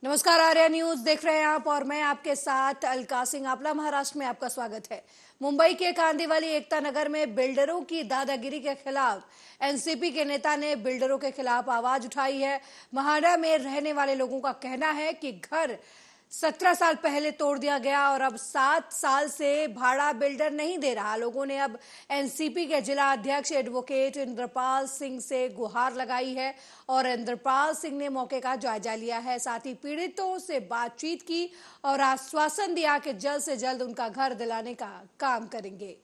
नमस्कार, आर्या न्यूज देख रहे हैं आप और मैं आपके साथ अलका सिंह आपला। महाराष्ट्र में आपका स्वागत है। मुंबई के कांदिवली एकता नगर में बिल्डरों की दादागिरी के खिलाफ एनसीपी के नेता ने बिल्डरों के खिलाफ आवाज उठाई है। महाड़ा में रहने वाले लोगों का कहना है कि घर 17 साल पहले तोड़ दिया गया और अब 7 साल से भाड़ा बिल्डर नहीं दे रहा। लोगों ने अब एनसीपी के जिला अध्यक्ष एडवोकेट इंद्रपाल सिंह से गुहार लगाई है और इंद्रपाल सिंह ने मौके का जायजा लिया है। साथ ही पीड़ितों से बातचीत की और आश्वासन दिया कि जल्द से जल्द उनका घर दिलाने का काम करेंगे।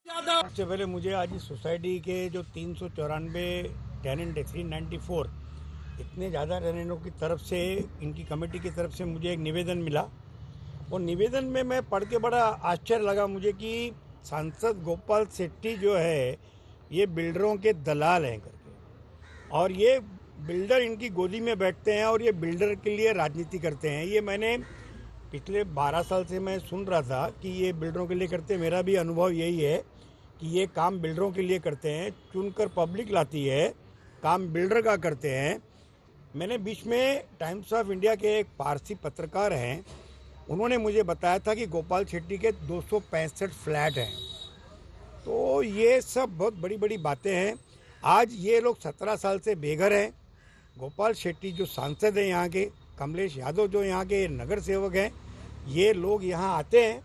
सबसे पहले मुझे आज इस सोसाइटी के जो 394 टेनेंट है, 394 इतने ज़्यादा टेनेंटों की तरफ से, इनकी कमेटी की तरफ से मुझे एक निवेदन मिला और निवेदन में मैं पढ़ के बड़ा आश्चर्य लगा मुझे कि सांसद गोपाल शेट्टी जो है ये बिल्डरों के दलाल हैं करके, और ये बिल्डर इनकी गोदी में बैठते हैं और ये बिल्डर के लिए राजनीति करते हैं। ये मैंने पिछले 12 साल से मैं सुन रहा था कि ये बिल्डरों के लिए करते हैं। मेरा भी अनुभव यही है कि ये काम बिल्डरों के लिए करते हैं, चुनकर पब्लिक लाती है, काम बिल्डर का करते हैं। मैंने बीच में टाइम्स ऑफ इंडिया के एक पारसी पत्रकार हैं, उन्होंने मुझे बताया था कि गोपाल शेट्टी के 265 फ्लैट हैं। तो ये सब बहुत बड़ी बड़ी बातें हैं। आज ये लोग 17 साल से बेघर हैं। गोपाल शेट्टी जो सांसद हैं यहाँ के, कमलेश यादव जो यहाँ के नगर सेवक हैं, ये लोग यहाँ आते हैं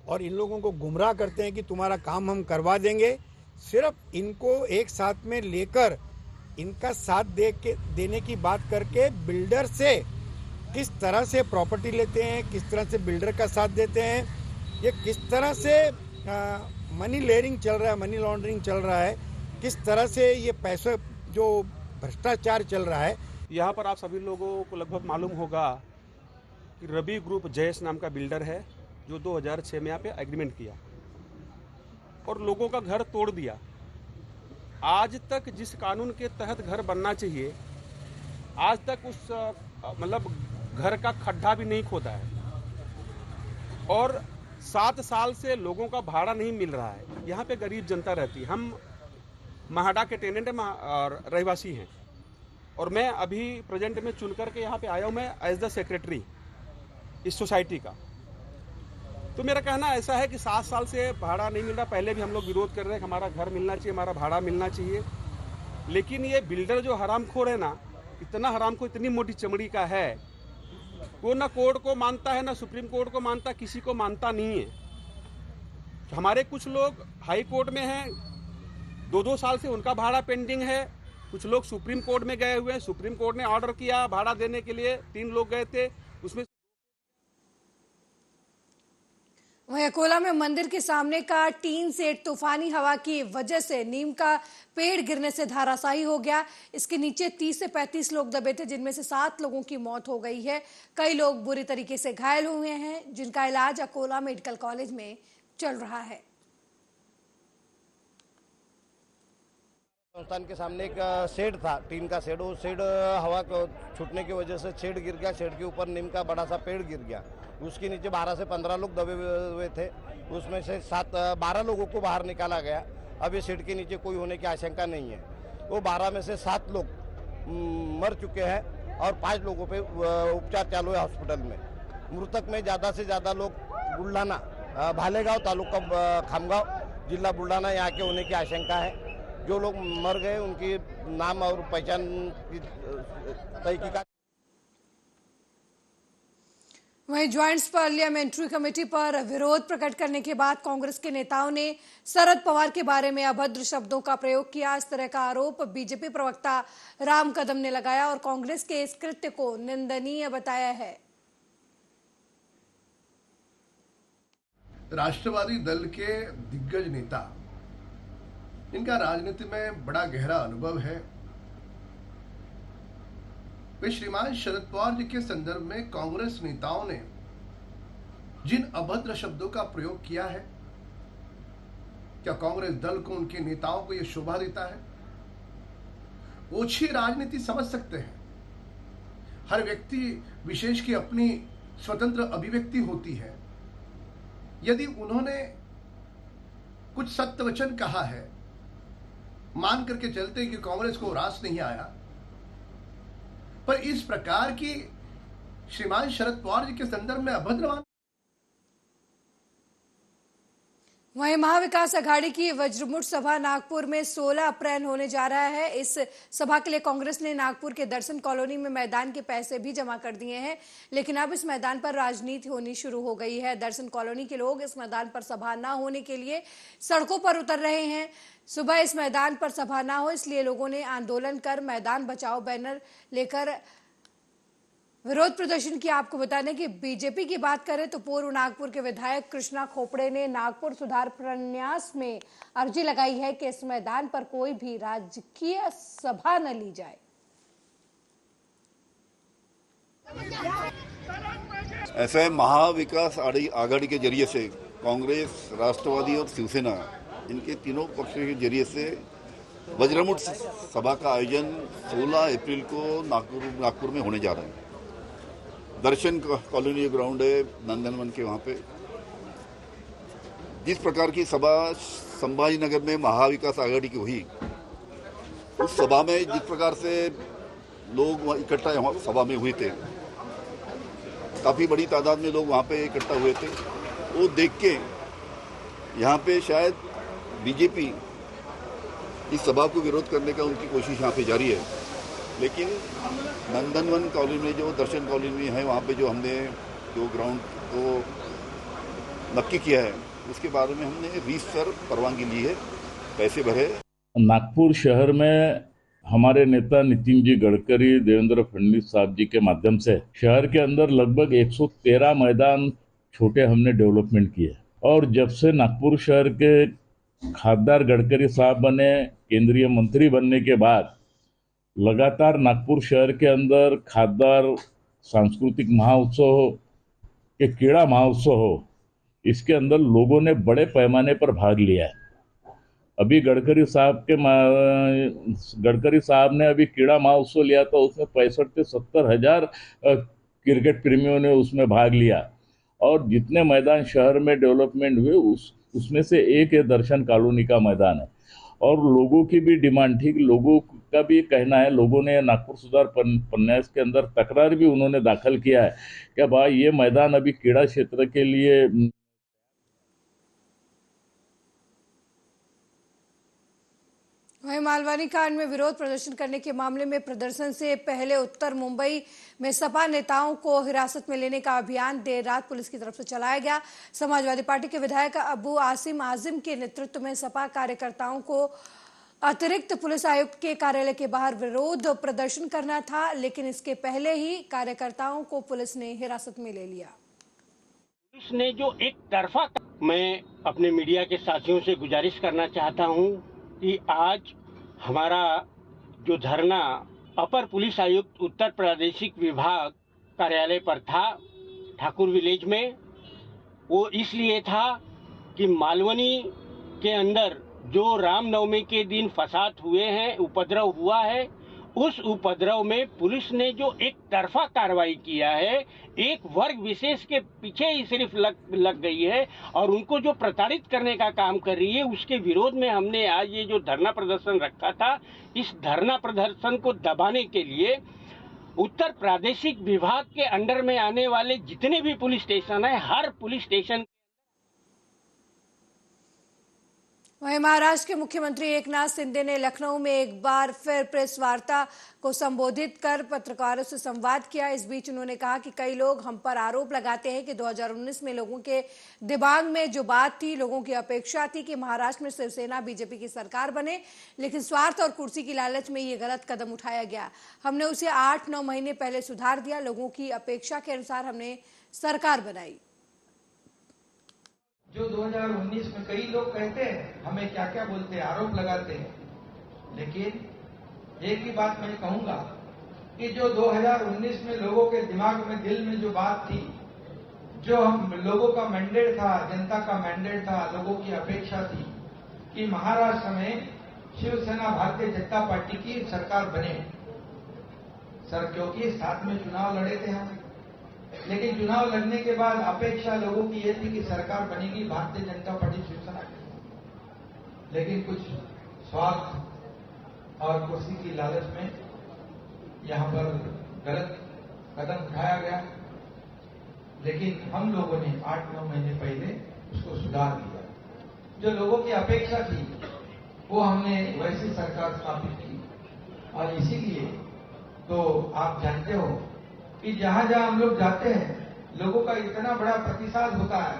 और इन लोगों को गुमराह करते हैं कि तुम्हारा काम हम करवा देंगे। सिर्फ इनको एक साथ में लेकर इनका साथ देने की बात करके बिल्डर से किस तरह से प्रॉपर्टी लेते हैं, किस तरह से बिल्डर का साथ देते हैं, ये किस तरह से मनी लेयरिंग चल रहा है, मनी लॉन्ड्रिंग चल रहा है, किस तरह से ये पैसे जो भ्रष्टाचार चल रहा है। यहाँ पर आप सभी लोगों को लगभग मालूम होगा कि रवि ग्रुप जयेश नाम का बिल्डर है जो 2006 में यहाँ पे एग्रीमेंट किया और लोगों का घर तोड़ दिया। आज तक जिस कानून के तहत घर बनना चाहिए, आज तक उस मतलब घर का खड्डा भी नहीं खोदा है और 7 साल से लोगों का भाड़ा नहीं मिल रहा है। यहाँ पे गरीब जनता रहती है। हम महाड़ा के टेनेंट और रहवासी हैं और मैं अभी प्रेजेंट में चुन करके यहाँ पे आया हूँ, मैं एज द सेक्रेटरी इस सोसाइटी का। तो मेरा कहना ऐसा है कि 7 साल से भाड़ा नहीं मिल रहा। पहले भी हम लोग विरोध कर रहे हैं कि हमारा घर मिलना चाहिए, हमारा भाड़ा मिलना चाहिए, लेकिन ये बिल्डर जो हरामखोर है ना, इतना हरामखोर, इतनी मोटी चमड़ी का है, वो ना कोर्ट को मानता है ना सुप्रीम कोर्ट को मानता, किसी को मानता नहीं है। हमारे कुछ लोग हाई कोर्ट में हैं, 2-2 साल से उनका भाड़ा पेंडिंग है। कुछ लोग सुप्रीम कोर्ट में गए हुए हैं, सुप्रीम कोर्ट ने ऑर्डर किया भाड़ा देने के लिए, 3 लोग गए थे, उसमें वहीं अकोला में मंदिर के सामने का टीन सेट तूफानी हवा की वजह से नीम का पेड़ गिरने से धराशायी हो गया। इसके नीचे 30 से 35 लोग दबे थे, जिनमें से 7 लोगों की मौत हो गई है। कई लोग बुरी तरीके से घायल हुए हैं, जिनका इलाज अकोला मेडिकल कॉलेज में चल रहा है। संस्थान के सामने एक शेड था, टीन का शेड। वो शेड हवा को छूटने की वजह से शेड गिर गया। शेड के ऊपर नीम का बड़ा सा पेड़ गिर गया। उसके नीचे 12 से 15 लोग दबे हुए थे। उसमें से 12 लोगों को बाहर निकाला गया। अब ये शेड के नीचे कोई होने की आशंका नहीं है। वो 12 में से 7 लोग मर चुके हैं और 5 लोगों पे उपचार चालू है हॉस्पिटल में। मृतक में ज़्यादा से ज़्यादा लोग बुल्ढाना, भालेगांव तालुका खामगांव, जिला बुल्ढाना यहाँ के होने की आशंका है। जो लोग मर गए उनकी नाम और पहचान की तहकीकात। वहीं ज्वाइंट पार्लियामेंट्री कमेटी पर विरोध प्रकट करने के बाद कांग्रेस के नेताओं ने शरद पवार के बारे में अभद्र शब्दों का प्रयोग किया। इस तरह का आरोप बीजेपी प्रवक्ता राम कदम ने लगाया और कांग्रेस के इस कृत्य को निंदनीय बताया है। राष्ट्रवादी दल के दिग्गज नेता, इनका राजनीति में बड़ा गहरा अनुभव है। वे श्रीमान शरद पवार जी के संदर्भ में कांग्रेस नेताओं ने जिन अभद्र शब्दों का प्रयोग किया है, क्या कांग्रेस दल को, उनके नेताओं को यह शोभा देता है? ओछी राजनीति समझ सकते हैं। हर व्यक्ति विशेष की अपनी स्वतंत्र अभिव्यक्ति होती है। यदि उन्होंने कुछ सत्य वचन कहा है, मान करके चलते कि कांग्रेस को रास नहीं आया, पर इस प्रकार की श्रीमान शरद पवार जी के संदर्भ में अभद्र वहीं महाविकास अघाड़ी की वज्रमुठ सभा नागपुर में 16 अप्रैल होने जा रहा है। इस सभा के लिए कांग्रेस ने नागपुर के दर्शन कॉलोनी में मैदान के पैसे भी जमा कर दिए हैं, लेकिन अब इस मैदान पर राजनीति होनी शुरू हो गई है। दर्शन कॉलोनी के लोग इस मैदान पर सभा न होने के लिए सड़कों पर उतर रहे हैं। सुबह इस मैदान पर सभा न हो इसलिए लोगों ने आंदोलन कर मैदान बचाओ बैनर लेकर विरोध प्रदर्शन किया। आपको बता दें कि बीजेपी की बात करें तो पूर्व नागपुर के विधायक कृष्णा खोपड़े ने नागपुर सुधार प्रन्यास में अर्जी लगाई है कि इस मैदान पर कोई भी राजकीय सभा न ली जाए। ऐसे महाविकास आघाड़ी के जरिए से कांग्रेस, राष्ट्रवादी और शिवसेना, इनके तीनों पक्षों के जरिए से वज्रमुठ सभा का आयोजन 16 अप्रैल को नागपुर में होने जा रहा है। दर्शन कॉलोनी ग्राउंड है नंदनवन के, वहाँ पे जिस प्रकार की सभा संभाजी नगर में महाविकास आघाड़ी की हुई, उस सभा में जिस प्रकार से लोग इकट्ठा सभा में हुए थे, काफ़ी बड़ी तादाद में लोग वहाँ पे इकट्ठा हुए थे, वो देख के यहाँ पे शायद बीजेपी इस सभा को विरोध करने का उनकी कोशिश यहाँ पे जारी है। लेकिन नंदनवन कॉलोनी में जो दर्शन कॉलोनी है, वहाँ पे जो हमने जो ग्राउंड को नक्की किया है, उसके बारे में हमने रीसर परवानगी ली है, पैसे भरे। नागपुर शहर में हमारे नेता नितिन जी गडकरी, देवेंद्र फडणवीस साहब जी के माध्यम से शहर के अंदर लगभग 113 मैदान छोटे हमने डेवलपमेंट किए। और जब से नागपुर शहर के खासदार गडकरी साहब बने, केंद्रीय मंत्री बनने के बाद लगातार नागपुर शहर के अंदर खासदार सांस्कृतिक महोत्सव हो कि क्रीड़ा महोत्सव हो, इसके अंदर लोगों ने बड़े पैमाने पर भाग लिया है। अभी गडकरी साहब ने अभी क्रीड़ा महोत्सव लिया था, उसमें 65 से 70 हजार क्रिकेट प्रेमियों ने उसमें भाग लिया। और जितने मैदान शहर में डेवलपमेंट हुए उसमें से एक है दर्शन कॉलोनी का मैदान है। और लोगों की भी डिमांड थी, लोगों का भी कहना है, लोगों ने नागपुर सुधार प्रन्यास के अंदर तकरार भी उन्होंने दाखिल किया है कि भाई ये मैदान अभी क्रीड़ा क्षेत्र के लिए। वहीं मालवानी कांड में विरोध प्रदर्शन करने के मामले में प्रदर्शन से पहले उत्तर मुंबई में सपा नेताओं को हिरासत में लेने का अभियान देर रात पुलिस की तरफ से चलाया गया। समाजवादी पार्टी के विधायक अबू आसिम आजिम के नेतृत्व में सपा कार्यकर्ताओं को अतिरिक्त पुलिस आयुक्त के कार्यालय के बाहर विरोध प्रदर्शन करना था, लेकिन इसके पहले ही कार्यकर्ताओं को पुलिस ने हिरासत में ले लिया। पुलिस ने जो एक तरफा, मैं अपने मीडिया के साथियों से गुजारिश करना चाहता हूं कि आज हमारा जो धरना अपर पुलिस आयुक्त उत्तर प्रादेशिक विभाग कार्यालय पर था ठाकुर विलेज में, वो इसलिए था कि मालवनी के अंदर जो रामनवमी के दिन फसाद हुए हैं, उपद्रव हुआ है, उस उपद्रव में पुलिस ने जो एक तरफा कार्रवाई किया है, एक वर्ग विशेष के पीछे ही सिर्फ लग गई है और उनको जो प्रताड़ित करने का काम कर रही है, उसके विरोध में हमने आज ये जो धरना प्रदर्शन रखा था। इस धरना प्रदर्शन को दबाने के लिए उत्तर प्रादेशिक विभाग के अंडर में आने वाले जितने भी पुलिस स्टेशन है, हर पुलिस स्टेशन। वहीं महाराष्ट्र के मुख्यमंत्री एकनाथ शिंदे ने लखनऊ में एक बार फिर प्रेस वार्ता को संबोधित कर पत्रकारों से संवाद किया। इस बीच उन्होंने कहा कि कई लोग हम पर आरोप लगाते हैं कि 2019 में लोगों के दिमाग में जो बात थी, लोगों की अपेक्षा थी कि महाराष्ट्र में शिवसेना बीजेपी की सरकार बने, लेकिन स्वार्थ और कुर्सी की लालच में ये गलत कदम उठाया गया। हमने उसे 8-9 महीने पहले सुधार दिया, लोगों की अपेक्षा के अनुसार हमने सरकार बनाई। जो 2019 में कई लोग कहते हैं, हमें क्या क्या बोलते हैं, आरोप लगाते हैं, लेकिन एक ही बात मैं कहूंगा कि जो 2019 में लोगों के दिमाग में, दिल में जो बात थी, जो हम लोगों का मैंडेट था, जनता का मैंडेट था, लोगों की अपेक्षा थी कि महाराष्ट्र में शिवसेना भारतीय जनता पार्टी की सरकार बने। सर, क्योंकि साथ में चुनाव लड़े थे हम, लेकिन चुनाव लड़ने के बाद अपेक्षा लोगों की ये थी कि सरकार बनेगी भारतीय जनता पार्टी शिवसेना की, लेकिन कुछ स्वार्थ और कुर्सी की लालच में यहां पर गलत कदम उठाया गया, लेकिन हम लोगों ने 8-9 महीने पहले उसको सुधार दिया। जो लोगों की अपेक्षा थी वो हमने वैसी सरकार स्थापित की, और इसीलिए तो आप जानते हो कि जहां जहां हम लोग जाते हैं लोगों का इतना बड़ा प्रतिसाद होता है,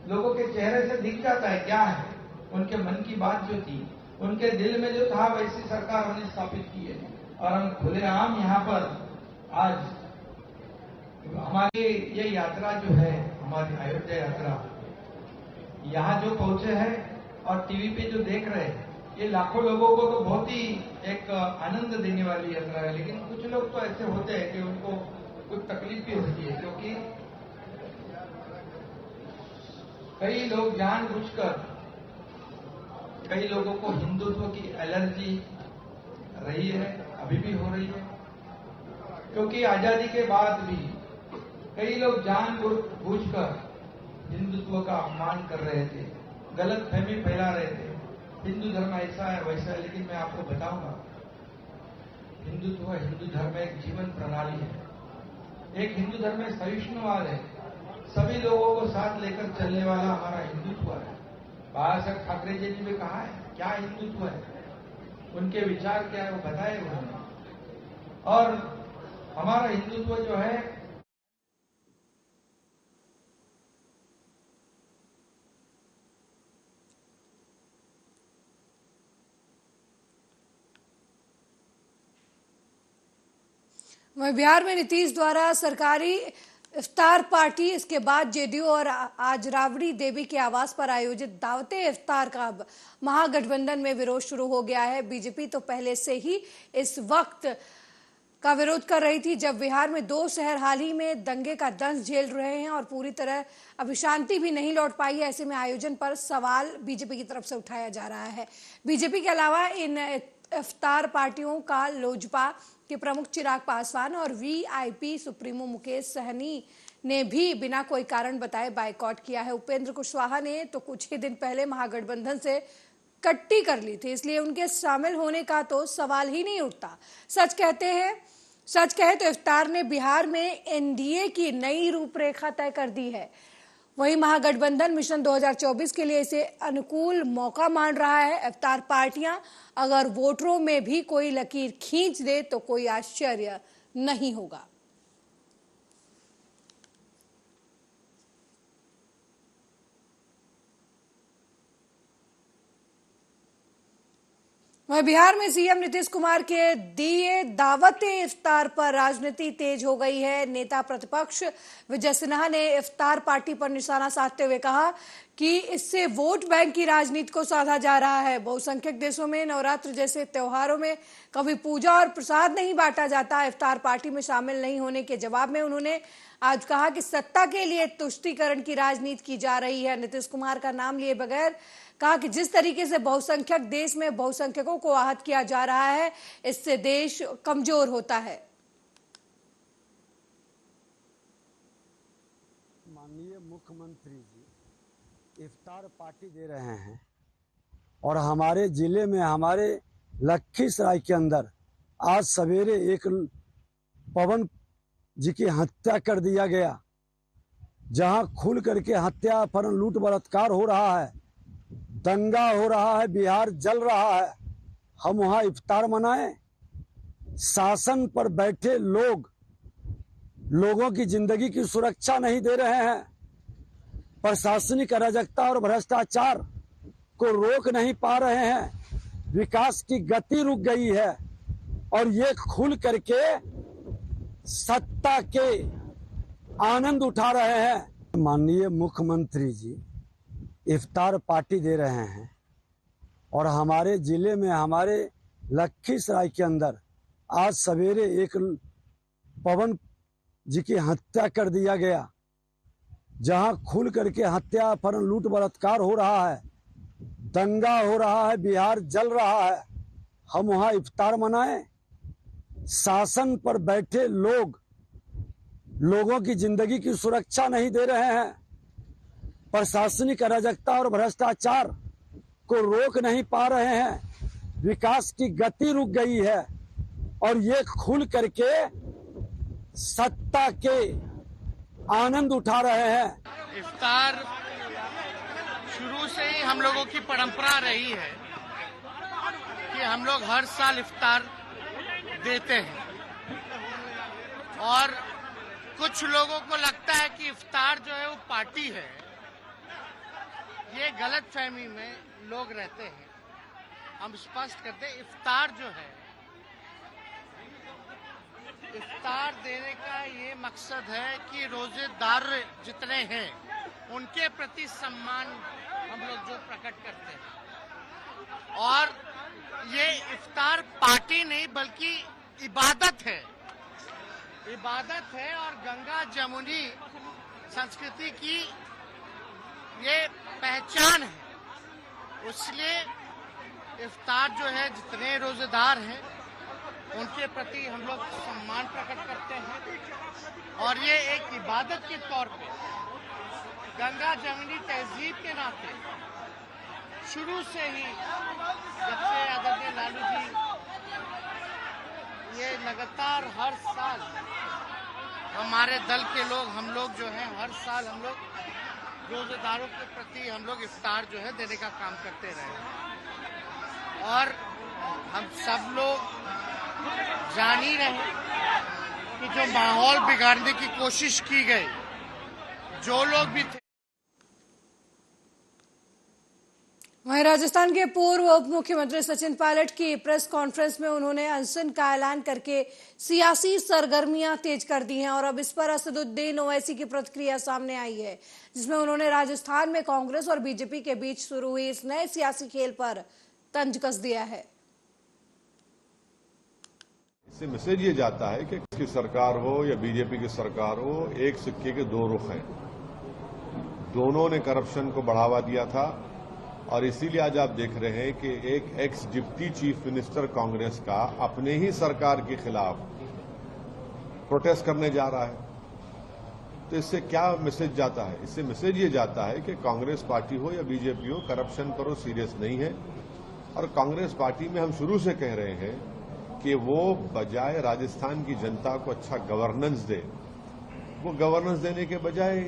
लोगों के चेहरे से दिख जाता है क्या है उनके मन की बात जो थी, उनके दिल में जो था, वैसी सरकार हमने स्थापित की है। और हम खुलेआम यहाँ पर आज हमारी ये यात्रा जो है, हमारी अयोध्या यात्रा, यहाँ जो पहुंचे हैं और टीवी पे जो देख रहे हैं, ये लाखों लोगों को तो बहुत ही एक आनंद देने वाली यात्रा है। लेकिन कुछ लोग तो ऐसे होते हैं कि उनको कुछ तकलीफ भी होती है, क्योंकि कई लोग जानबूझकर, कई लोगों को हिंदुत्व की एलर्जी रही है, अभी भी हो रही है, क्योंकि आजादी के बाद भी कई लोग जानबूझकर हिंदुत्व का अपमान कर रहे थे, गलत फहमी फैला रहे थे, हिंदू धर्म ऐसा है वैसा है। लेकिन मैं आपको बताऊंगा, हिंदुत्व, हिंदू धर्म एक जीवन प्रणाली है। एक हिंदू धर्म में सहिष्णुवाद है, सभी लोगों को साथ लेकर चलने वाला हमारा हिंदुत्व है। बाला साहब ठाकरे जी ने भी कहा है क्या हिंदुत्व है, उनके विचार क्या है वो बताए उन्होंने। और हमारा हिंदुत्व जो है, वहीं बिहार में नीतीश द्वारा सरकारी इफ्तार पार्टी, इसके बाद जेडीयू और आज राबड़ी देवी के आवास पर आयोजित दावते इफ्तार का अब महागठबंधन में विरोध शुरू हो गया है। बीजेपी तो पहले से ही इस वक्त का विरोध कर रही थी, जब बिहार में 2 शहर हाल ही में दंगे का दंश झेल रहे हैं और पूरी तरह अभी शांति भी नहीं लौट पाई है। ऐसे में आयोजन पर सवाल बीजेपी की तरफ से उठाया जा रहा है। बीजेपी के अलावा इन इफ्तार पार्टियों का लोजपा के प्रमुख चिराग पासवान और वीआईपी सुप्रीमो मुकेश सहनी ने भी बिना कोई कारण बताए बायकॉट किया है। उपेंद्र कुशवाहा ने तो कुछ ही दिन पहले महागठबंधन से कट्टी कर ली थी, इसलिए उनके शामिल होने का तो सवाल ही नहीं उठता। सच कहे तो इफ्तार ने बिहार में एनडीए की नई रूपरेखा तय कर दी है। वहीं महागठबंधन मिशन 2024 के लिए इसे अनुकूल मौका मान रहा है। इफ्तार पार्टियां अगर वोटरों में भी कोई लकीर खींच दे तो कोई आश्चर्य नहीं होगा। वहीं बिहार में सीएम नीतीश कुमार के दिए दावते इफ्तार पर राजनीति तेज हो गई है। नेता प्रतिपक्ष विजय सिन्हा ने इफ्तार पार्टी पर निशाना साधते हुए कहा कि इससे वोट बैंक की राजनीति को साधा जा रहा है। बहुसंख्यक देशों में नवरात्र जैसे त्योहारों में कभी पूजा और प्रसाद नहीं बांटा जाता। इफ्तार पार्टी में शामिल नहीं होने के जवाब में उन्होंने आज कहा कि सत्ता के लिए तुष्टीकरण की राजनीति की जा रही है। नीतीश कुमार का नाम लिए बगैर कहा कि जिस तरीके से बहुसंख्यक देश में बहुसंख्यकों को आहत किया जा रहा है, इससे देश कमजोर होता है। माननीय मुख्यमंत्री जी इफ्तार पार्टी दे रहे हैं और हमारे जिले में, हमारे लखीसराय के अंदर आज सवेरे एक पवन जी की हत्या कर दिया गया, जहां खुल करके हत्या, अपहरण, लूट, बलात्कार हो रहा है, दंगा हो रहा है, बिहार जल रहा है। हम वहां इफ्तार मनाएं? शासन पर बैठे लोग लोगों की जिंदगी की सुरक्षा नहीं दे रहे हैं, प्रशासनिक अराजकता और भ्रष्टाचार को रोक नहीं पा रहे हैं, विकास की गति रुक गई है और ये खुल करके सत्ता के आनंद उठा रहे हैं। माननीय मुख्यमंत्री जी इफ्तार पार्टी दे रहे हैं और हमारे जिले में, हमारे लखीसराय के अंदर आज सवेरे एक पवन जी की हत्या कर दिया गया, जहां खुल करके हत्या, अपहरण, लूट, बलात्कार हो रहा है, दंगा हो रहा है, बिहार जल रहा है। हम वहां इफ्तार मनाएं? शासन पर बैठे लोग लोगों की जिंदगी की सुरक्षा नहीं दे रहे हैं, प्रशासनिक अराजकता और भ्रष्टाचार को रोक नहीं पा रहे हैं, विकास की गति रुक गई है और ये खुल करके सत्ता के आनंद उठा रहे हैं। इफ्तार शुरू से ही हम लोगों की परंपरा रही है कि हम लोग हर साल इफ्तार देते हैं, और कुछ लोगों को लगता है कि इफ्तार जो है वो पार्टी है। ये गलत फहमी में लोग रहते हैं। हम स्पष्ट करते हैं, इफ्तार जो है, इफ्तार देने का ये मकसद है कि रोजेदार जितने हैं उनके प्रति सम्मान हम लोग जो प्रकट करते हैं। और ये इफ्तार पार्टी नहीं बल्कि इबादत है, इबादत है और गंगा जमुनी संस्कृति की ये पहचान है। इसलिए इफ्तार जो है, जितने रोजेदार हैं उनके प्रति हम लोग सम्मान प्रकट करते हैं, और ये एक इबादत के तौर पे गंगा जमुनी तहजीब के नाते शुरू से ही, जब से आदरणीय लालू जी, ये लगातार हर साल हमारे दल के लोग, हम लोग जो हैं, हर साल हम लोग रोजेदारों के प्रति हम लोग इफ्तार जो है देने का काम करते रहे। और हम सब लोग जान ही रहे कि जो माहौल बिगाड़ने की कोशिश की गई, जो लोग भी थे। वहीं राजस्थान के पूर्व उप मुख्यमंत्री सचिन पायलट की प्रेस कॉन्फ्रेंस में उन्होंने अनशन का ऐलान करके सियासी सरगर्मियां तेज कर दी हैं, और अब इस पर असदुद्दीन ओवैसी की प्रतिक्रिया सामने आई है, जिसमें उन्होंने राजस्थान में कांग्रेस और बीजेपी के बीच शुरू हुई इस नए सियासी खेल पर तंज कस दिया है। इससे मैसेज ये जाता है कि किसकी सरकार हो या बीजेपी की सरकार हो, एक सिक्के के दो रुख हैं। दोनों ने करप्शन को बढ़ावा दिया था, और इसीलिए आज आप देख रहे हैं कि एक x deputy chief minister Congress का अपने ही सरकार के खिलाफ प्रोटेस्ट करने जा रहा है। तो इससे क्या मैसेज जाता है? इससे मैसेज ये जाता है कि कांग्रेस पार्टी हो या बीजेपी हो, करप्शन पर वो सीरियस नहीं है। और कांग्रेस पार्टी में हम शुरू से कह रहे हैं कि वो बजाय राजस्थान की जनता को अच्छा गवर्नेंस दे, वो गवर्नेंस देने के बजाय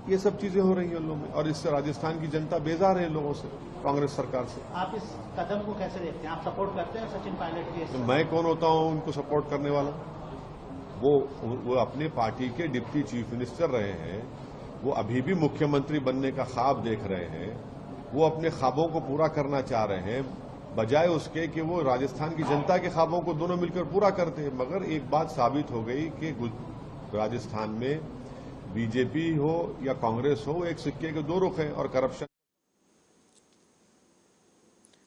ये सब चीजें हो रही हैं लोगों में, और इससे राजस्थान की जनता बेजार है लोगों से, कांग्रेस सरकार से। आप इस कदम को कैसे देखते हैं? आप सपोर्ट करते हैं सचिन पायलट के? तो मैं कौन होता हूं उनको सपोर्ट करने वाला? वो अपने पार्टी के डिप्टी चीफ मिनिस्टर रहे हैं, वो अभी भी मुख्यमंत्री बनने का ख्वाब देख रहे हैं, वो अपने ख्वाबों को पूरा करना चाह रहे हैं, बजाय उसके कि वो राजस्थान की जनता के ख्वाबों को दोनों मिलकर पूरा करते हैं। मगर एक बात साबित हो गई कि राजस्थान में बीजेपी हो या कांग्रेस हो, एक सिक्के के दो रुख हैं, और करप्शन।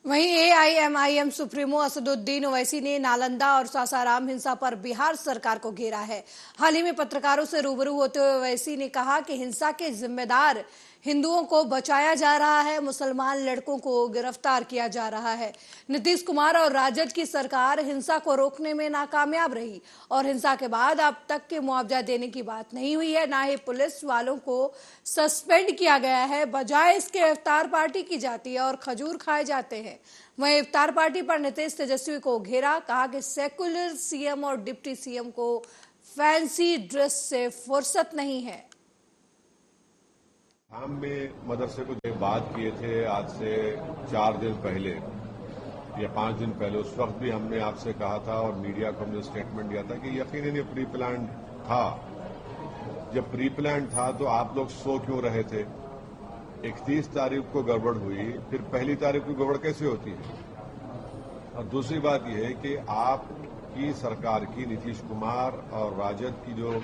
वहीं एआईएमआईएम सुप्रीमो असदुद्दीन ओवैसी ने नालंदा और सासाराम हिंसा पर बिहार सरकार को घेरा है। हाल ही में पत्रकारों से रूबरू होते हुए ओवैसी ने कहा कि हिंसा के जिम्मेदार हिंदुओं को बचाया जा रहा है, मुसलमान लड़कों को गिरफ्तार किया जा रहा है। नीतीश कुमार और राजद की सरकार हिंसा को रोकने में नाकामयाब रही, और हिंसा के बाद अब तक के मुआवजा देने की बात नहीं हुई है, ना ही पुलिस वालों को सस्पेंड किया गया है। बजाय इसके इफ्तार पार्टी की जाती है और खजूर खाए जाते हैं। वहीं इफ्तार पार्टी पर नीतीश तेजस्वी को घेरा, कहा कि सेकुलर सीएम और डिप्टी सीएम को फैंसी ड्रेस से फुर्सत नहीं है। हम में मदरसे को बात किए थे आज से 4 दिन पहले या 5 दिन पहले, उस वक्त भी हमने आपसे कहा था और मीडिया को हमने स्टेटमेंट दिया था कि यकीनन ये प्री प्लान था। जब प्री प्लान था तो आप लोग सो क्यों रहे थे? 31 तारीख को गड़बड़ हुई, फिर 1 तारीख को गड़बड़ कैसे होती है? और दूसरी बात यह है कि आपकी सरकार की, नीतीश कुमार और राजद की जो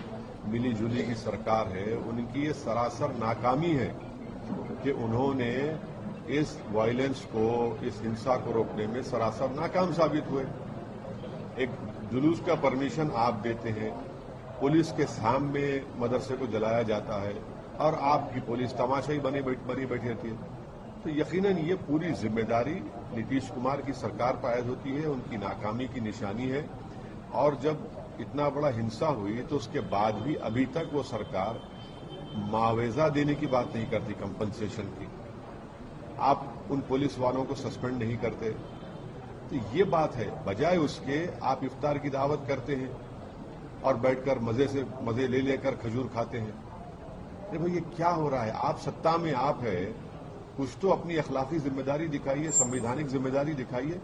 मिली जुली की सरकार है, उनकी ये सरासर नाकामी है कि उन्होंने इस वायलेंस को, इस हिंसा को रोकने में सरासर नाकाम साबित हुए। एक जुलूस का परमिशन आप देते हैं, पुलिस के सामने मदरसे को जलाया जाता है, और आपकी पुलिस तमाशा ही बनी बैठी रहती है। तो यकीनन ये पूरी जिम्मेदारी नीतीश कुमार की सरकार पर आयद होती है, उनकी नाकामी की निशानी है। और जब इतना बड़ा हिंसा हुई तो उसके बाद भी अभी तक वो सरकार मुआवजा देने की बात नहीं करती, कंपनसेशन की। आप उन पुलिस वालों को सस्पेंड नहीं करते। तो ये बात है, बजाय उसके आप इफ्तार की दावत करते हैं। और बैठकर मजे ले लेकर खजूर खाते हैं। अरे भाई, ये क्या हो रहा है? आप सत्ता में आप है, कुछ तो अपनी अखलाकी जिम्मेदारी दिखाइए, संवैधानिक जिम्मेदारी दिखाइए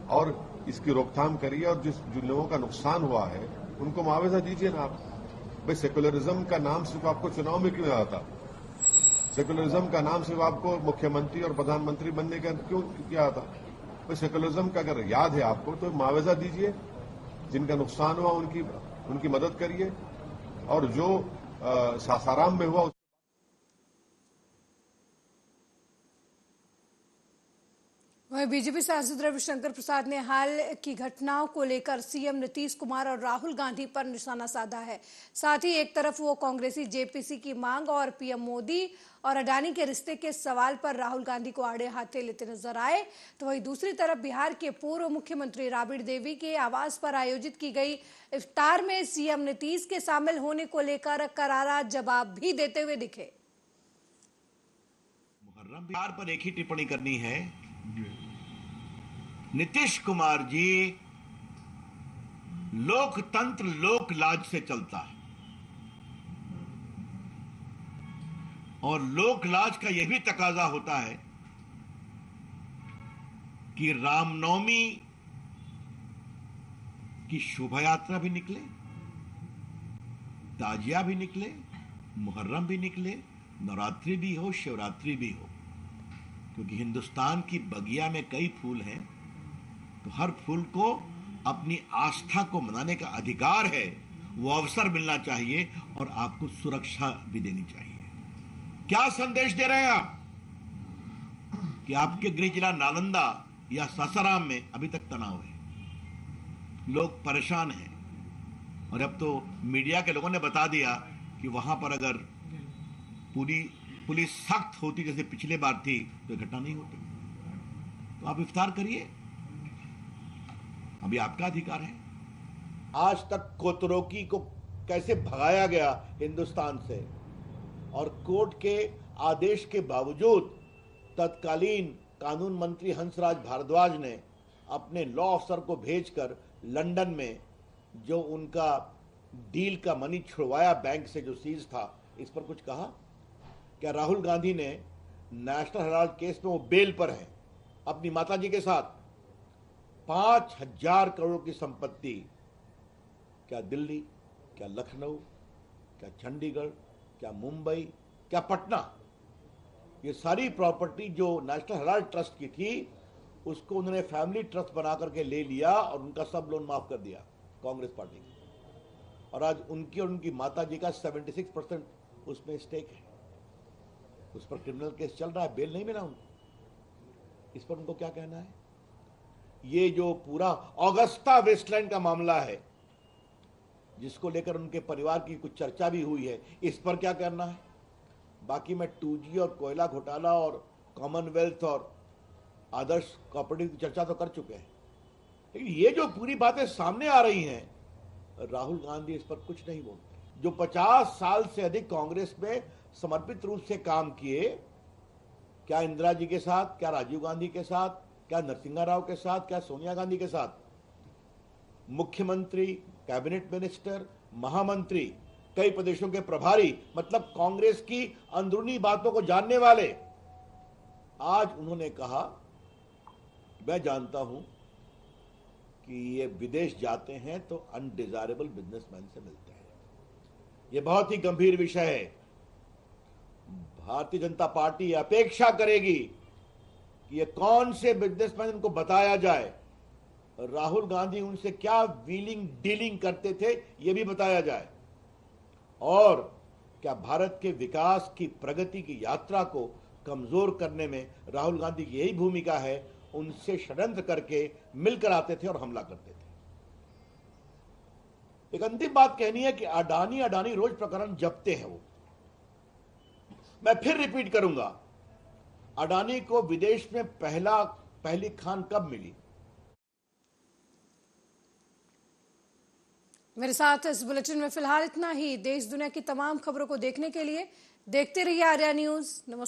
और इसकी रोकथाम करिए। और जिन लोगों का नुकसान हुआ है उनको मुआवजा दीजिए ना आप। भाई, सेकुलरिज्म का नाम सिर्फ आपको चुनाव में क्यों आता? सेकुलरिज्म का नाम सिर्फ आपको मुख्यमंत्री और प्रधानमंत्री बनने का क्यों किया था? भाई, सेकुलरिज्म का अगर याद है आपको तो मुआवजा दीजिए, जिनका नुकसान हुआ उनकी मदद करिए, और जो सासाराम में हुआ। वहीं बीजेपी सांसद रविशंकर प्रसाद ने हाल की घटनाओं को लेकर सीएम नीतीश कुमार और राहुल गांधी पर निशाना साधा है। साथ ही एक तरफ वो कांग्रेसी जेपीसी की मांग और पीएम मोदी और अडानी के रिश्ते के सवाल पर राहुल गांधी को आड़े हाथे लेते नजर आए, तो वहीं दूसरी तरफ बिहार के पूर्व मुख्यमंत्री राबड़ी देवी के आवास पर आयोजित की गई इफ्तार में सीएम नीतीश के शामिल होने को लेकर करारा जवाब भी देते हुए दिखे। मुहर्रम बिहार पर एक ही टिप्पणी करनी है। नीतीश कुमार जी लोकतंत्र लोक लाज से चलता है, और लोक लाज का यह भी तकाजा होता है कि रामनवमी की शोभा यात्रा भी निकले, ताजिया भी निकले, मुहर्रम भी निकले, नवरात्रि भी हो, शिवरात्रि भी हो, क्योंकि हिंदुस्तान की बगिया में कई फूल हैं, तो हर फूल को अपनी आस्था को मनाने का अधिकार है, वो अवसर मिलना चाहिए और आपको सुरक्षा भी देनी चाहिए। क्या संदेश दे रहे हैं आप कि आपके गृह जिला नालंदा या सासाराम में अभी तक तनाव है, लोग परेशान हैं, और अब तो मीडिया के लोगों ने बता दिया कि वहां पर अगर पूरी पुलिस सख्त होती जैसे पिछले बार थी तो घटना नहीं होती। तो आप इफ्तार करिए, अभी आपका अधिकार है। आज तक कोतरोकी को कैसे भगाया गया हिंदुस्तान से, और कोर्ट के आदेश के बावजूद तत्कालीन कानून मंत्री हंसराज भारद्वाज ने अपने लॉ अफसर को भेजकर लंदन में जो उनका डील का मनी छुड़वाया बैंक से जो सीज था, इस पर कुछ कहा क्या? राहुल गांधी ने नेशनल हेराल्ड केस में वो बेल पर हैं अपनी माताजी के साथ, 5,000 करोड़ की संपत्ति, क्या दिल्ली, क्या लखनऊ, क्या चंडीगढ़, क्या मुंबई, क्या पटना, ये सारी प्रॉपर्टी जो नेशनल हेराल्ड ट्रस्ट की थी उसको उन्होंने फैमिली ट्रस्ट बना करके ले लिया और उनका सब लोन माफ कर दिया कांग्रेस पार्टी ने। और आज उनकी और उनकी माताजी का 76% उसमें स्टेक है। उस पर क्रिमिनल केस चल रहा है, बेल नहीं मिला उनको। इस पर उनको क्या कहना है? ये जो पूरा ऑगस्टा वेस्टलैंड का मामला है जिसको लेकर उनके परिवार की कुछ चर्चा भी हुई है, इस पर क्या करना है? बाकी मैं 2G और कोयला घोटाला और कॉमनवेल्थ और आदर्श कॉपरेटिव की चर्चा तो कर चुके हैं, लेकिन ये जो पूरी बातें सामने आ रही हैं, राहुल गांधी इस पर कुछ नहीं बोलते। जो 50 साल से अधिक कांग्रेस में समर्पित रूप से काम किए, क्या इंदिरा जी के साथ, क्या राजीव गांधी के साथ, क्या नरसिंहा राव के साथ, क्या सोनिया गांधी के साथ, मुख्यमंत्री, कैबिनेट मिनिस्टर, महामंत्री, कई प्रदेशों के प्रभारी, मतलब कांग्रेस की अंदरूनी बातों को जानने वाले, आज उन्होंने कहा मैं जानता हूं कि ये विदेश जाते हैं तो अनडिजायरेबल बिजनेसमैन से मिलते हैं। ये बहुत ही गंभीर विषय है। भारतीय जनता पार्टी अपेक्षा करेगी कि ये कौन से बिजनेसमैन इनको बताया जाए, राहुल गांधी उनसे क्या व्हीलिंग डीलिंग करते थे ये भी बताया जाए, और क्या भारत के विकास की प्रगति की यात्रा को कमजोर करने में राहुल गांधी की यही भूमिका है। उनसे षड्यंत्र करके मिलकर आते थे और हमला करते थे। एक अंतिम बात कहनी है कि अडानी रोज प्रकरण जपते हैं। वो मैं फिर रिपीट करूंगा, अडानी को विदेश में पहली खान कब मिली? मेरे साथ इस बुलेटिन में फिलहाल इतना ही। देश दुनिया की तमाम खबरों को देखने के लिए देखते रहिए आर्या न्यूज। नमस्कार।